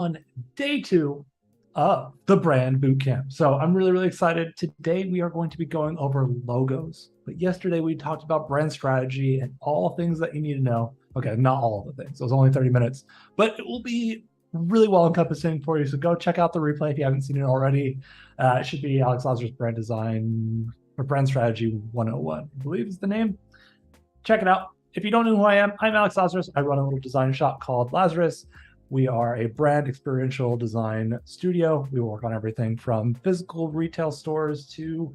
on day 2 of the brand bootcamp. So I'm really excited. Today we are going to be going over logos. But yesterday we talked about brand strategy and all things that you need to know. Okay, not all of the things. It was only 30 minutes, but it will be really well encompassing for you. So go check out the replay if you haven't seen it already. It should be Alex Lazaris Brand Design or Brand Strategy 101, I believe is the name. Check it out. If you don't know who I am, I'm Alex Lazaris. I run a little design shop called Lazaris. We are a brand experiential design studio. We work on everything from physical retail stores to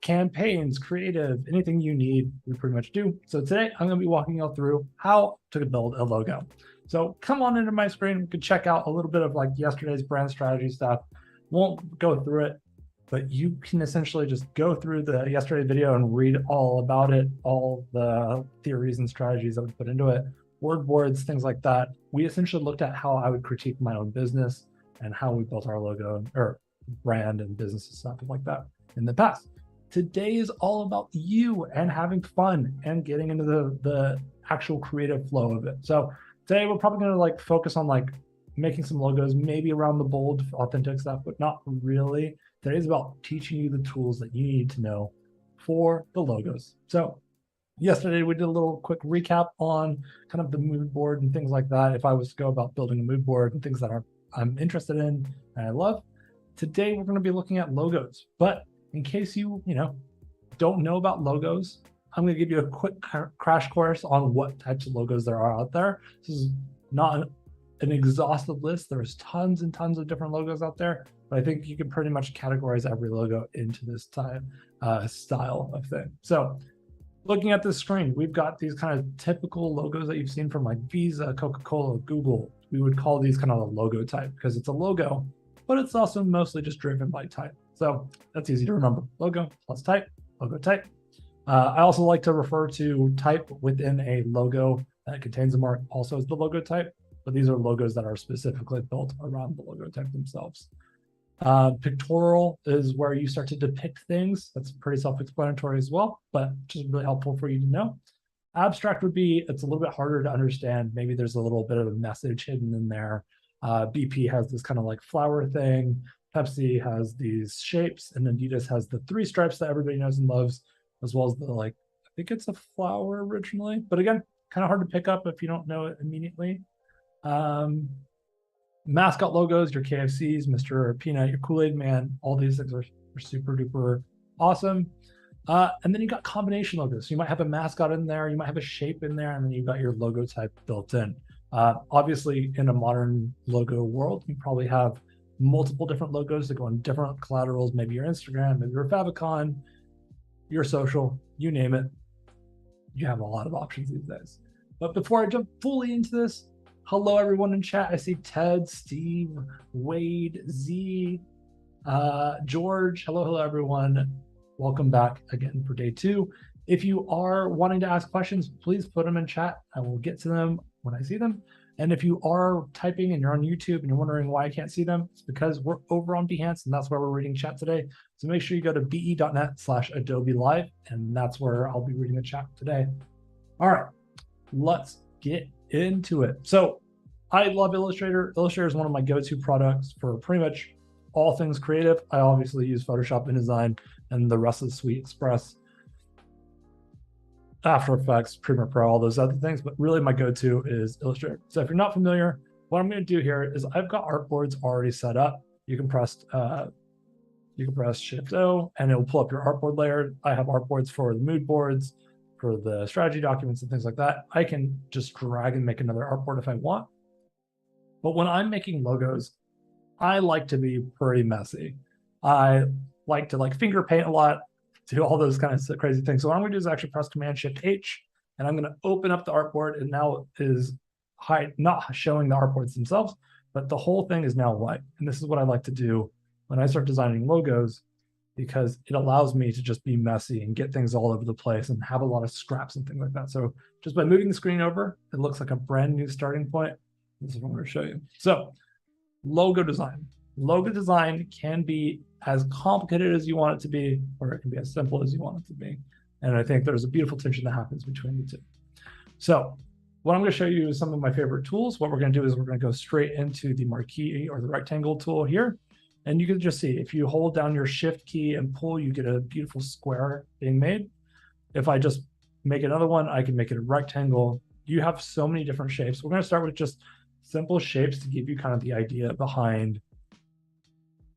campaigns, creative, anything you need, we pretty much do. So today I'm going to be walking you through how to build a logo. So come on into my screen. We could check out a little bit of like yesterday's brand strategy stuff. Won't go through it, but you can essentially just go through the yesterday video and read all about it, all the theories and strategies that we put into it, word boards, things like that. We essentially looked at how I would critique my own business and how we built our logo or brand and business and stuff like that in the past. Today is all about you and having fun and getting into the actual creative flow of it. So today we're probably going to like focus on like making some logos, maybe around the bold, authentic stuff, but not really. Today is about teaching you the tools that you need to know for the logos. So yesterday we did a little quick recap on kind of the mood board and things like that. If I was to go about building a mood board and things that I'm interested in and I love. Today we're going to be looking at logos, but in case you don't know about logos, I'm going to give you a quick crash course on what types of logos there are out there. This is not an exhaustive list. There's tons and tons of different logos out there, but I think you can pretty much categorize every logo into this style of thing. So looking at this screen, we've got these kind of typical logos that you've seen from like Visa, Coca-Cola, Google. We would call these kind of a logo type because it's a logo, but it's also mostly just driven by type. So that's easy to remember. Logo plus type, logo type. I also like to refer to type within a logo that contains a mark also as the logo type, but these are logos that are specifically built around the logo type themselves. Pictorial is where you start to depict things. That's pretty self-explanatory as well, but just really helpful for you to know. Abstract would be, it's a little bit harder to understand. Maybe there's a little bit of a message hidden in there. BP has this kind of like flower thing. Pepsi has these shapes, and Adidas has the 3 stripes that everybody knows and loves, as well as the like, I think it's a flower originally, but again, kind of hard to pick up if you don't know it immediately. Mascot logos, your KFCs, Mr. Peanut, your Kool-Aid Man, all these things are super duper awesome. And then you got combination logos. So you might have a mascot in there, you might have a shape in there, and then you've got your logo type built in. Obviously, in a modern logo world, you probably have multiple different logos that go on different collaterals, maybe your Instagram, maybe your favicon, your social, you name it. You have a lot of options these days. But before I jump fully into this, hello everyone in chat. I see Ted, Steve, Wade, Z, George. Hello everyone. Welcome back again for day 2. If you are wanting to ask questions, please put them in chat. I will get to them when I see them. And if you are typing and you're on YouTube and you're wondering why I can't see them, it's because we're over on Behance and that's where we're reading chat today. So make sure you go to be.net/Adobe Live, and that's where I'll be reading the chat today. All right, let's get into it. So I love Illustrator. Illustrator is one of my go-to products for pretty much all things creative. I obviously use Photoshop, InDesign, and the rest of the suite, Express, After Effects, Premiere Pro, all those other things, but really my go-to is Illustrator. So if you're not familiar, what I'm going to do here is I've got artboards already set up. You can press Shift-O, and it will pull up your artboard layer. I have artboards for the mood boards, for the strategy documents and things like that. I can just drag and make another artboard if I want. But when I'm making logos, I like to be pretty messy. I like to finger paint a lot, do all those kind of crazy things. So what I'm going to do is actually press Command-Shift-H, and I'm going to open up the artboard, and now it is not showing the artboards themselves, but the whole thing is now white. And this is what I like to do when I start designing logos, because it allows me to just be messy and get things all over the place and have a lot of scraps and things like that. So just by moving the screen over, it looks like a brand new starting point. This is what I'm going to show you. So logo design. Logo design can be as complicated as you want it to be, or it can be as simple as you want it to be. And I think there's a beautiful tension that happens between the two. So what I'm going to show you is some of my favorite tools. What we're going to do is we're going to go straight into the marquee or the rectangle tool here. And you can just see if you hold down your shift key and pull, you get a beautiful square being made. If I just make another one, I can make it a rectangle. You have so many different shapes. We're going to start with just simple shapes to give you kind of the idea behind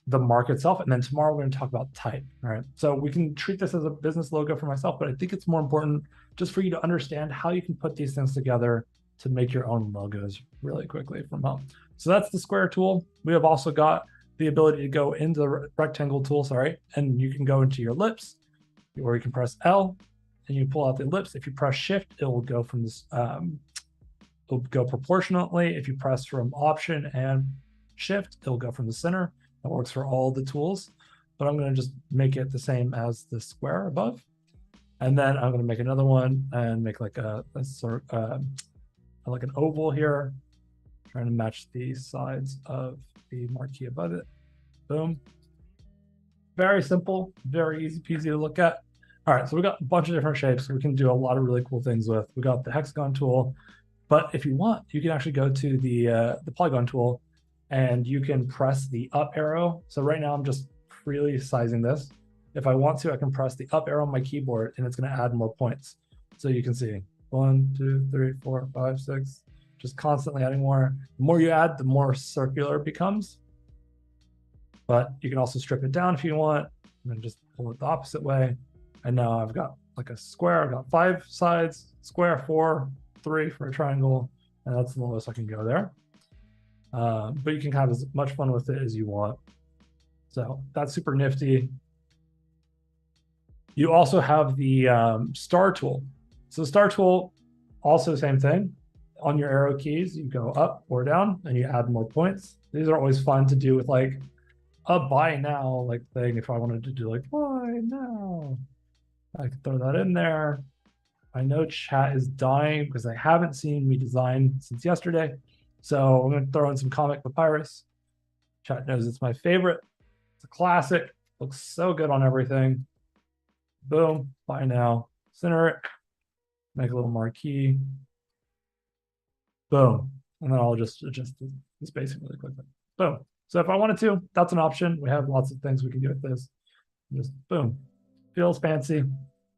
the mark itself. And then tomorrow we're going to talk about type. All right. So we can treat this as a business logo for myself, but I think it's more important just for you to understand how you can put these things together to make your own logos really quickly from home. So that's the square tool. We have also got the ability to go into the rectangle tool, sorry, and you can go into your ellipse, or you can press L and you pull out the ellipse. If you press shift, it will go from this, it'll go proportionately. If you press from option and shift, it'll go from the center. That works for all the tools, but I'm going to just make it the same as the square above. And then I'm going to make another one and make like a sort like an oval here, trying to match the sides of the marquee above it. Boom. Very simple, very easy peasy to look at. All right, so we got a bunch of different shapes we can do a lot of really cool things with. We got the hexagon tool, but if you want, you can actually go to the polygon tool and you can press the up arrow. So right now I'm just freely sizing this. If I want to, I can press the up arrow on my keyboard and it's going to add more points. So you can see 1, 2, 3, 4, 5, 6, just constantly adding more. The more you add, the more circular it becomes. But you can also strip it down if you want, and then just pull it the opposite way. And now I've got like a square. I've got 5 sides, square 4, 3 for a triangle, and that's the lowest I can go there. But you can have as much fun with it as you want. So that's super nifty. You also have the star tool. So the star tool, also same thing. On your arrow keys, you go up or down and you add more points. These are always fun to do with like a buy now like thing. If I wanted to do like buy now, I could throw that in there. I know chat is dying because they haven't seen me design since yesterday. So I'm going to throw in some comic papyrus. Chat knows it's my favorite. It's a classic. Looks so good on everything. Boom. Buy now. Center it. Make a little marquee. Boom. And then I'll just adjust the spacing really quickly. Boom. So if I wanted to, that's an option. We have lots of things we can do with this. Just boom. Feels fancy.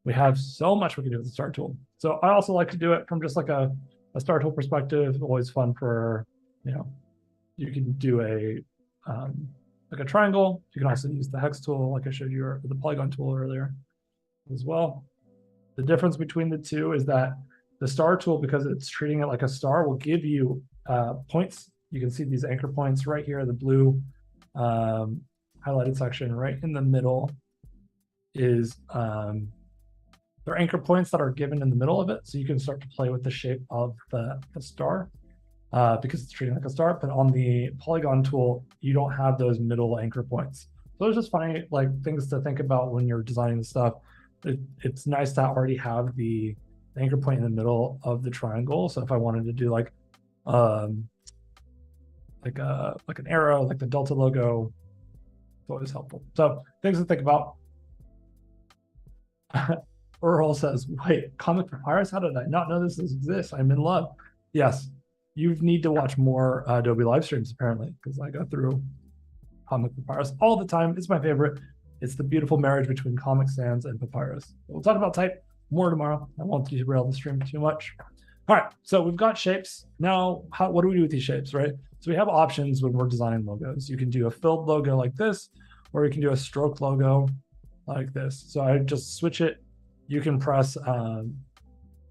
We have so much we can do with the star tool. So I also like to do it from just like a star tool perspective. Always fun for, you can do like a triangle. You can also use the hex tool, like I showed you, or the polygon tool earlier as well. The difference between the two is that the star tool, because it's treating it like a star, will give you points. You can see these anchor points right here, the blue highlighted section right in the middle is they're anchor points that are given in the middle of it. So you can start to play with the shape of the star because it's treating like a star. But on the polygon tool, you don't have those middle anchor points. So it's just funny, like things to think about when you're designing the stuff. It's nice to already have the anchor point in the middle of the triangle. So if I wanted to do like an arrow, like the Delta logo, it's always helpful. So things to think about. Earl says, wait, comic papyrus? How did I not know this exists? I'm in love. Yes, you need to watch more Adobe live streams, apparently, because I go through comic papyrus all the time. It's my favorite. It's the beautiful marriage between Comic Sans and papyrus. We'll talk about type more tomorrow. I won't derail the stream too much. All right, so we've got shapes. Now, what do we do with these shapes, right? So we have options when we're designing logos. You can do a filled logo like this, or you can do a stroke logo like this. So I just switch it. You can press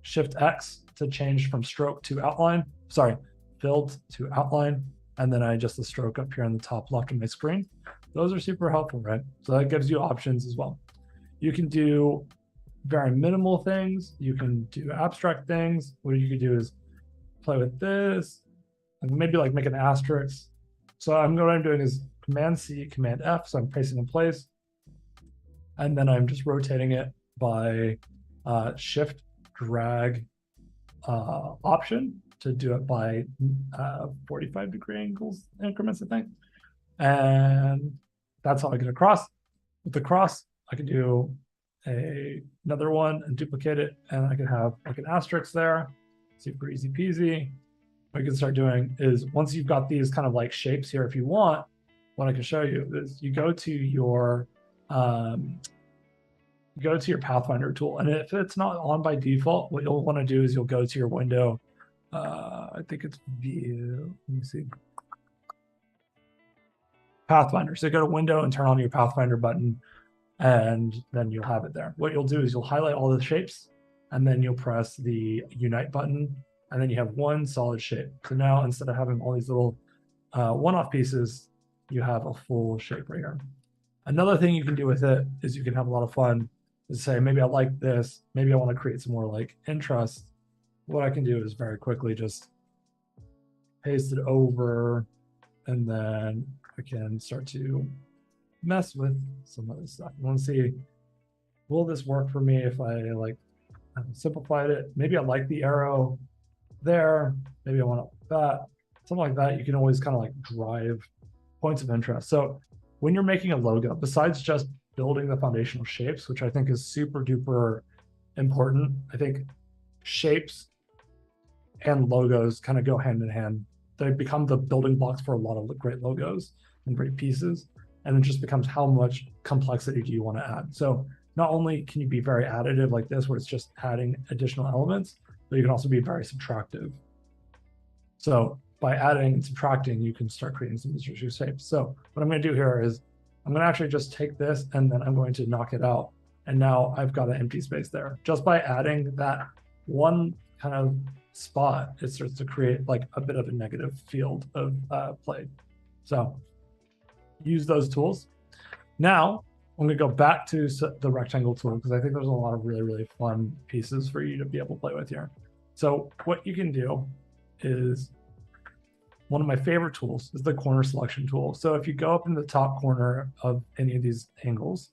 Shift X to change from stroke to outline. Sorry, filled to outline. And then I adjust the stroke up here in the top left of my screen. Those are super helpful, right? So that gives you options as well. You can do very minimal things. You can do abstract things. What you could do is play with this, and maybe like make an asterisk. So what I'm doing is Command C, Command F. So I'm placing in place. And then I'm just rotating it by shift drag option to do it by 45-degree increments, I think. And that's how I get across. With the cross, I can do another one and duplicate it, and I can have like an asterisk there. Super easy peasy. What you can start doing is once you've got these kind of like shapes here, if you want, what I can show you is you go to your Pathfinder tool, and if it's not on by default, what you'll want to do is you'll go to your window. I think it's view. Let me see. Pathfinder. So go to window and turn on your Pathfinder button, and then you'll have it there. What you'll do is you'll highlight all the shapes, and then you'll press the Unite button, and then you have one solid shape. So now instead of having all these little one-off pieces, you have a full shape right here. Another thing you can do with it is you can have a lot of fun. Is say, maybe I like this, maybe I want to create some more like interest. What I can do is very quickly just paste it over, and then I can start to mess with some of this stuff. I want to see, will this work for me if I like simplified it? Maybe I like the arrow there, maybe I want that, something like that. You can always kind of like drive points of interest. So when you're making a logo, besides just building the foundational shapes, which I think is super duper important, I think shapes and logos kind of go hand in hand. They become the building blocks for a lot of great logos and great pieces. And it just becomes how much complexity do you want to add? So not only can you be very additive like this, where it's just adding additional elements, but you can also be very subtractive. So by adding and subtracting, you can start creating some interesting shapes. So what I'm going to do here is I'm going to actually just take this and then I'm going to knock it out. And now I've got an empty space there. Just by adding that one kind of spot, it starts to create like a bit of a negative field of play. So use those tools. Now I'm going to go back to the rectangle tool because I think there's a lot of really, really fun pieces for you to be able to play with here. So what you can do is, one of my favorite tools is the corner selection tool. So if you go up in the top corner of any of these angles,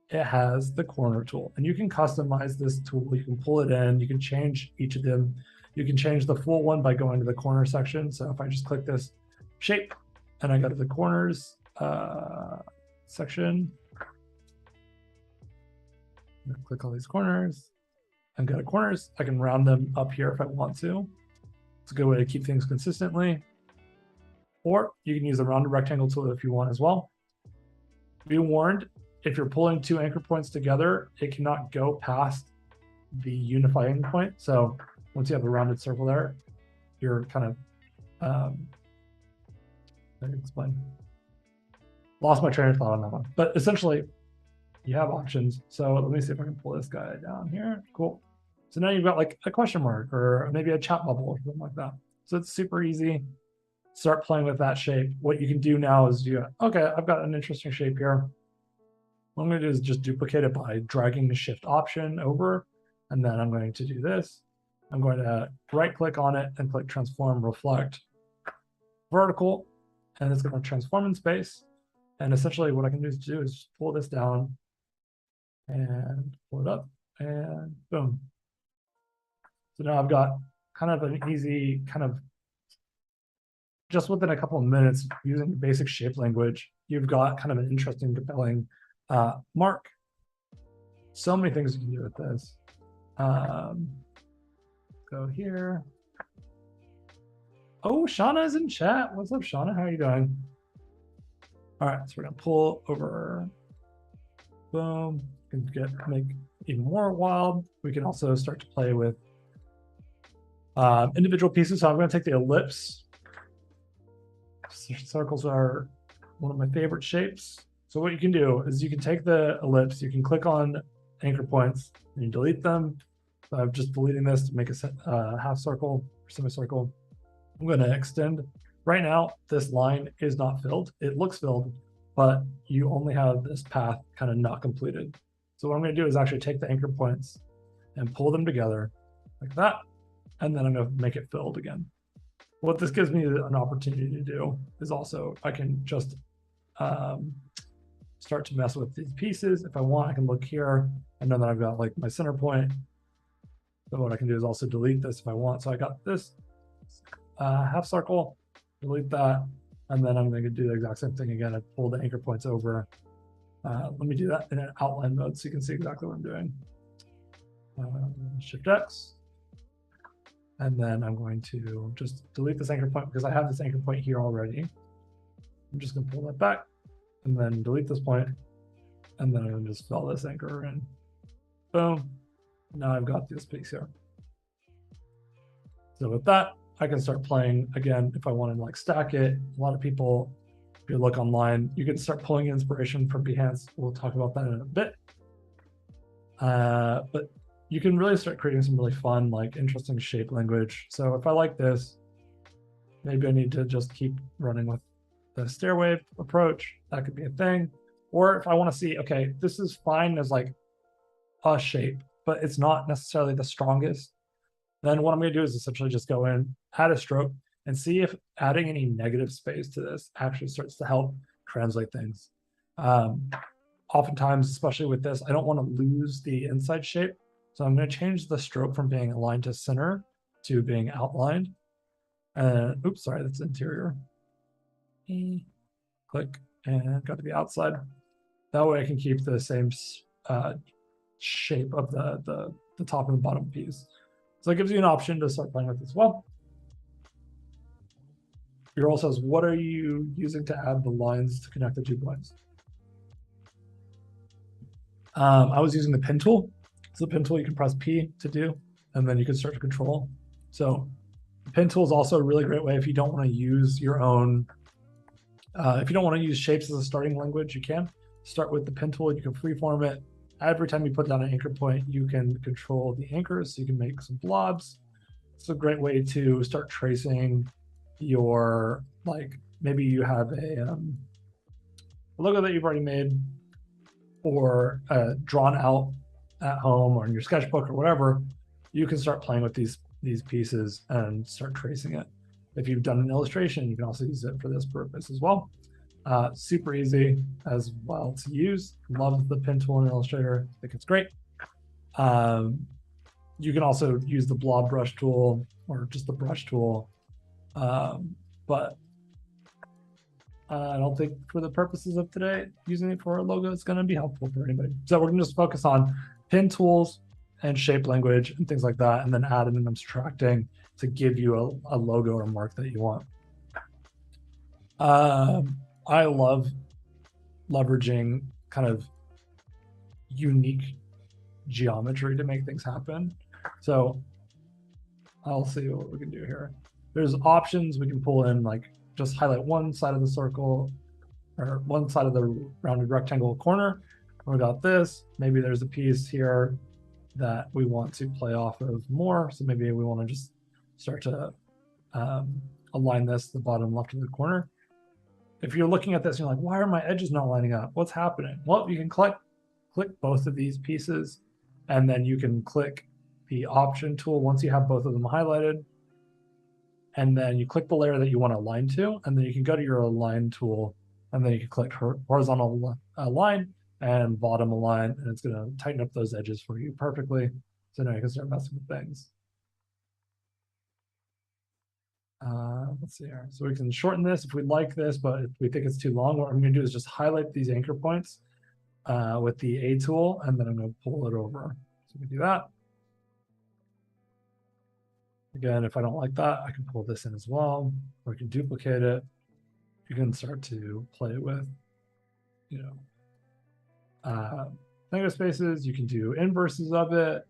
it has the corner tool, and you can customize this tool. You can pull it in, you can change each of them. You can change the full one by going to the corner section. So if I just click this shape and I go to the corners section, click all these corners and go to corners. I can round them up here if I want to. It's a good way to keep things consistently. Or you can use the rounded rectangle tool if you want as well. Be warned, if you're pulling two anchor points together, it cannot go past the unifying point. So once you have a rounded circle there, you're kind of, I can explain. Lost my train of thought on that one. But essentially, you have options. So let me see if I can pull this guy down here. Cool. So now you've got like a question mark or maybe a chat bubble or something like that. So it's super easy. Start playing with that shape. What you can do now is okay, I've got an interesting shape here. What I'm going to do is just duplicate it by dragging the shift option over. And then I'm going to do this. I'm going to right click on it and click transform reflect vertical. And it's going to transform in space. And essentially what I can do is pull this down and pull it up and boom. So now I've got kind of an easy kind of, just within a couple of minutes using basic shape language, you've got kind of an interesting, compelling mark. So many things you can do with this. Go here. Oh, Shauna's in chat. What's up, Shauna? How are you doing? All right, so we're gonna pull over. Boom. We can make even more wild. We can also start to play with individual pieces. So I'm going to take the ellipse. Circles are one of my favorite shapes. So what you can do is you can take the ellipse, you can click on anchor points, and you delete them. So I'm just deleting this to make a half circle or semicircle. I'm going to extend. Right now, this line is not filled. It looks filled, but you only have this path kind of not completed. So what I'm going to do is actually take the anchor points and pull them together like that. And then I'm going to make it filled again. What this gives me an opportunity to do is also, I can just start to mess with these pieces. If I want, I can look here and know that I've got like my center point. So what I can do is also delete this if I want. So I got this half circle, delete that, and then I'm going to do the exact same thing again. I pull the anchor points over. Let me do that in an outline mode so you can see exactly what I'm doing. Shift X. And then I'm going to just delete this anchor point because I have this anchor point here already. I'm just going to pull that back and then delete this point. And then I'm going to just fill this anchor in. Boom. Now I've got this piece here. So with that, I can start playing again if I want to like stack it. A lot of people, if you look online, you can start pulling inspiration from Behance. We'll talk about that in a bit. But you can really start creating some really fun, like interesting shape language. So if I like this, maybe I need to just keep running with the stairway approach. That could be a thing. Or if I want to see, okay, this is fine as like a shape, but it's not necessarily the strongest. Then what I'm going to do is essentially just go in, add a stroke, and see if adding any negative space to this actually starts to help translate things. Oftentimes, especially with this, I don't want to lose the inside shape. So I'm going to change the stroke from being aligned to center to being outlined. And oops, sorry, that's interior. Click and got to be outside. That way I can keep the same shape of the top and the bottom piece. So it gives you an option to start playing with as well. Your role says, what are you using to add the lines to connect the two points? I was using the pin tool. So the pin tool you can press P to do, and then you can start to control. So the pin tool is also a really great way if you don't want to use your own, if you don't want to use shapes as a starting language, you can start with the pin tool. You can freeform it. Every time you put down an anchor point, you can control the anchors. So you can make some blobs. It's a great way to start tracing your, like maybe you have a logo that you've already made or drawn out at home or in your sketchbook or whatever. You can start playing with these pieces and start tracing it. If you've done an illustration, you can also use it for this purpose as well. Super easy as well to use. Love the pin tool in Illustrator. I think it's great. You can also use the blob brush tool or just the brush tool. But I don't think for the purposes of today, using it for a logo is going to be helpful for anybody. So we're going to just focus on pin tools and shape language and things like that, and then adding and subtracting to give you a logo or mark that you want. I love leveraging kind of unique geometry to make things happen. So I'll see what we can do here. There's options we can pull in, like just highlight one side of the circle or one side of the rounded rectangle corner. We got this. Maybe there's a piece here that we want to play off of more. So maybe we want to just start to align this to the bottom left of the corner. If you're looking at this, you're like, why are my edges not lining up? What's happening? Well, you can click both of these pieces, and then you can click the option tool once you have both of them highlighted. And then you click the layer that you want to align to, and then you can go to your align tool, and then you can click horizontal align and bottom align, and it's going to tighten up those edges for you perfectly. So now you can start messing with things. Let's see here. So we can shorten this if we like this, but if we think it's too long, what I'm going to do is just highlight these anchor points with the A tool, and then I'm going to pull it over. So we can do that. Again, if I don't like that, I can pull this in as well, or I can duplicate it. You can start to play with, you know, negative spaces. You can do inverses of it,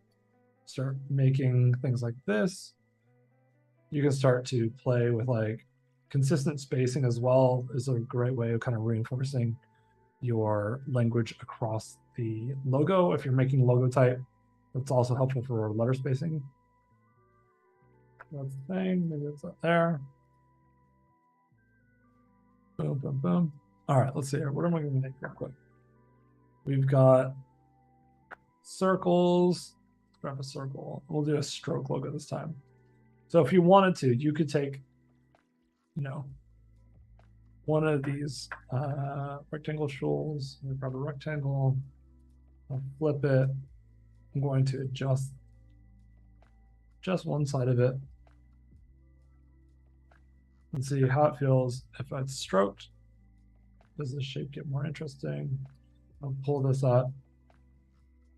start making things like this. You can start to play with like consistent spacing as well. Is a great way of kind of reinforcing your language across the logo. If you're making logo type, that's also helpful for letter spacing. That's the thing. Maybe it's up there. Boom, boom, boom. All right, let's see here. What am I going to make real quick? We've got circles. Let's grab a circle. We'll do a stroke logo this time. So if you wanted to, you could take, you know, one of these rectangle tools. We grab a rectangle. I'll flip it. I'm going to adjust just one side of it and see how it feels if it's stroked. Does the shape get more interesting? I'll pull this up.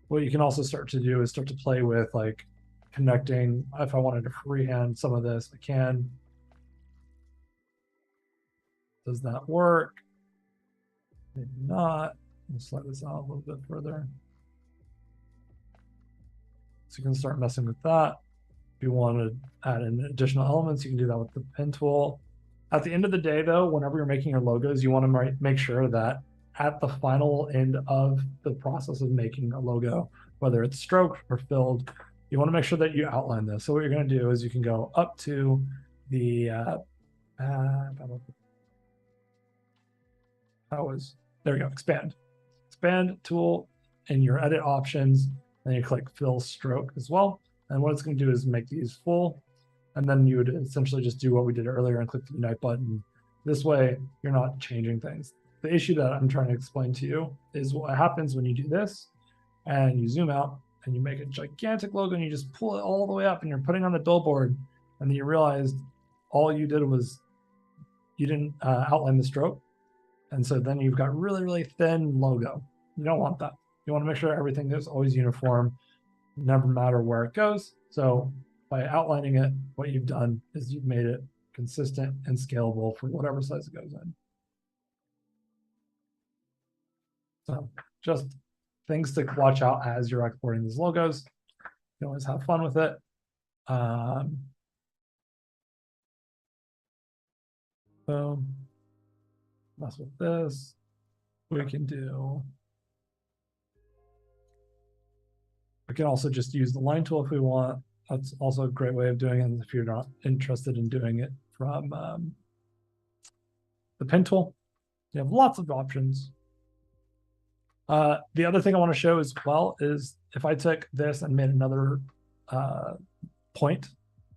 What you can also start to do is start to play with like connecting. If I wanted to freehand some of this, I can. Does that work? Maybe not. Let's slide this out a little bit further. So you can start messing with that. If you want to add in additional elements, you can do that with the pen tool. At the end of the day, though, whenever you're making your logos, you want to make sure that at the final end of the process of making a logo, whether it's stroked or filled, you want to make sure that you outline this. So what you're going to do is you can go up to the there we go, expand tool in your edit options, and you click fill stroke as well. And what it's going to do is make these full, and then you would essentially just do what we did earlier and click the unite button. This way, you're not changing things. The issue that I'm trying to explain to you is what happens when you do this and you zoom out and you make a gigantic logo and you just pull it all the way up and you're putting on the billboard, and then you realized all you did was you didn't outline the stroke. And so then you've got really, really thin logo. You don't want that. You want to make sure everything is always uniform, never matter where it goes. So by outlining it, what you've done is you've made it consistent and scalable for whatever size it goes in. So just things to watch out as you're exporting these logos. You can always have fun with it. Boom. Mess with this. We can also just use the line tool if we want. That's also a great way of doing it if you're not interested in doing it from the pen tool. You have lots of options. The other thing I want to show as well is if I took this and made another point.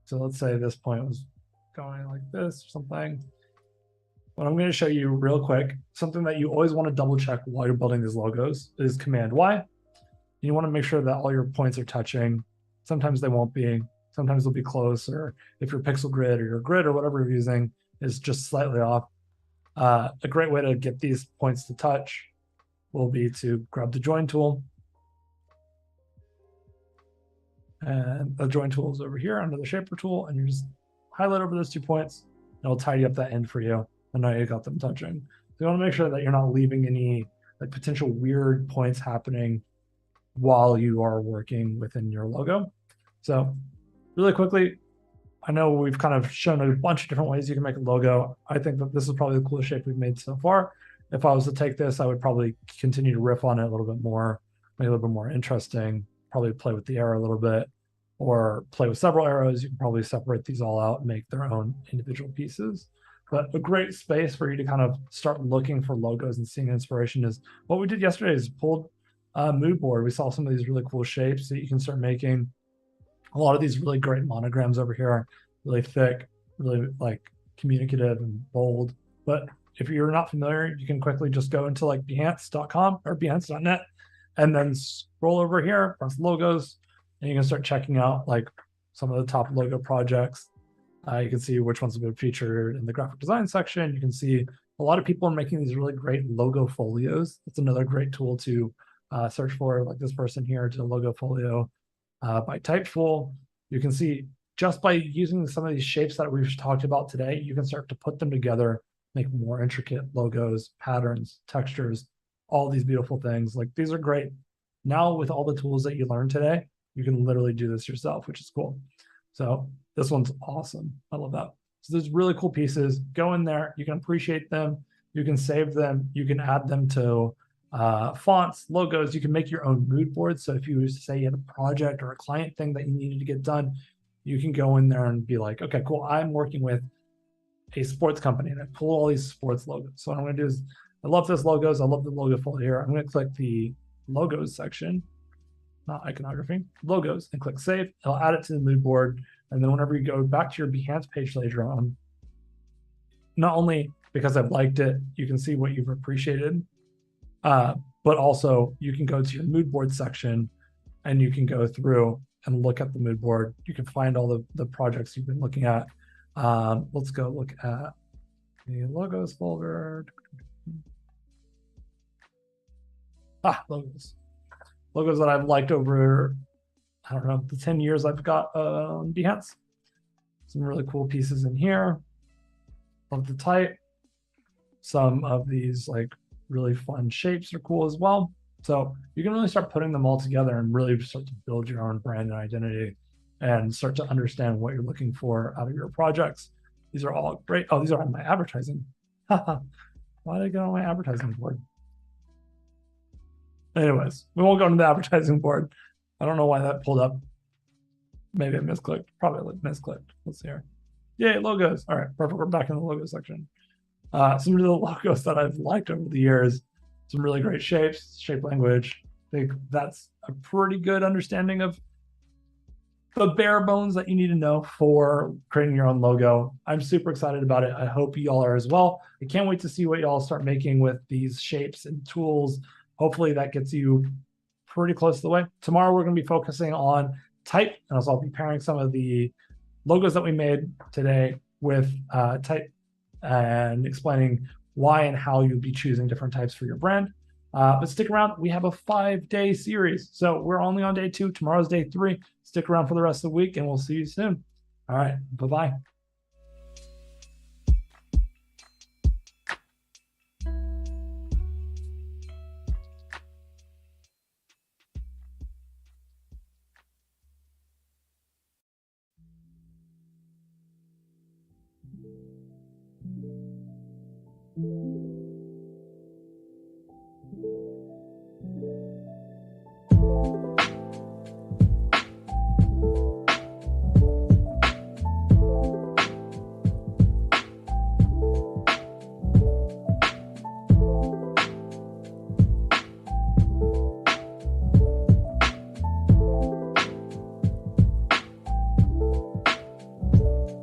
So let's say this point was going like this or something. What I'm going to show you real quick, something that you always want to double check while you're building these logos is Command Y. You want to make sure that all your points are touching. Sometimes they won't be. Sometimes they'll be close, or if your pixel grid or your grid or whatever you're using is just slightly off. A great way to get these points to touch will be to grab the join tool. And the join tool is over here under the shaper tool, and you just highlight over those 2 points, and it'll tidy up that end for you. And now you got them touching. So you want to make sure that you're not leaving any like potential weird points happening while you are working within your logo. So really quickly, I know we've kind of shown a bunch of different ways you can make a logo. I think that this is probably the coolest shape we've made so far. If I was to take this, I would probably continue to riff on it a little bit more, make it a little bit more interesting, probably play with the arrow a little bit, or play with several arrows. You can probably separate these all out and make their own individual pieces. But a great space for you to kind of start looking for logos and seeing inspiration is what we did yesterday is pulled a mood board. We saw some of these really cool shapes that you can start making. A lot of these really great monograms over here are really thick, really like communicative and bold. But if you're not familiar, you can quickly just go into like Behance.com or Behance.net and then scroll over here, press logos, and you can start checking out like some of the top logo projects. You can see which ones have been featured in the graphic design section. You can see a lot of people are making these really great logo folios. That's another great tool to search for, like this person here did a logo folio by Typeful. You can see just by using some of these shapes that we've talked about today, you can start to put them together, make more intricate logos, patterns, textures, all these beautiful things. Like these are great. Now with all the tools that you learned today, you can literally do this yourself, which is cool. So this one's awesome. I love that. So there's really cool pieces. Go in there. You can appreciate them. You can save them. You can add them to fonts, logos. You can make your own mood boards. So if you say you had a project or a client thing that you needed to get done, you can go in there and be like, okay, cool. I'm working with a sports company and I pull all these sports logos. So what I'm going to do is, I love this logos. I love the logo folder here. I'm going to click the logos section, not iconography, logos, and click save. I'll add it to the mood board. And then whenever you go back to your Behance page later on, not only because I've liked it, you can see what you've appreciated, but also you can go to your mood board section and you can go through and look at the mood board. You can find all the projects you've been looking at. Let's go look at the logos folder. Logos. Logos that I've liked over I don't know, the 10 years I've got Behance. Some really cool pieces in here. Love the type. Some of these like really fun shapes are cool as well. So you can really start putting them all together and really start to build your own brand and identity and start to understand what you're looking for out of your projects. These are all great. Oh, these are on my advertising. Why did I get on my advertising board? Anyways, we won't go into the advertising board. I don't know why that pulled up. Maybe I misclicked. Probably misclicked. Let's see here. Yay, logos. All right, perfect. We're back in the logo section. Some of the logos that I've liked over the years, some really great shapes, shape language. I think that's a pretty good understanding of the bare bones that you need to know for creating your own logo. I'm super excited about it. I hope you all are as well. I can't wait to see what y'all start making with these shapes and tools. Hopefully that gets you pretty close to the way. Tomorrow we're going to be focusing on type, and I'll be pairing some of the logos that we made today with type and explaining why and how you'll be choosing different types for your brand. But stick around. We have a 5-day series. So we're only on day 2. Tomorrow's day 3. Stick around for the rest of the week, and we'll see you soon. All right. Bye-bye.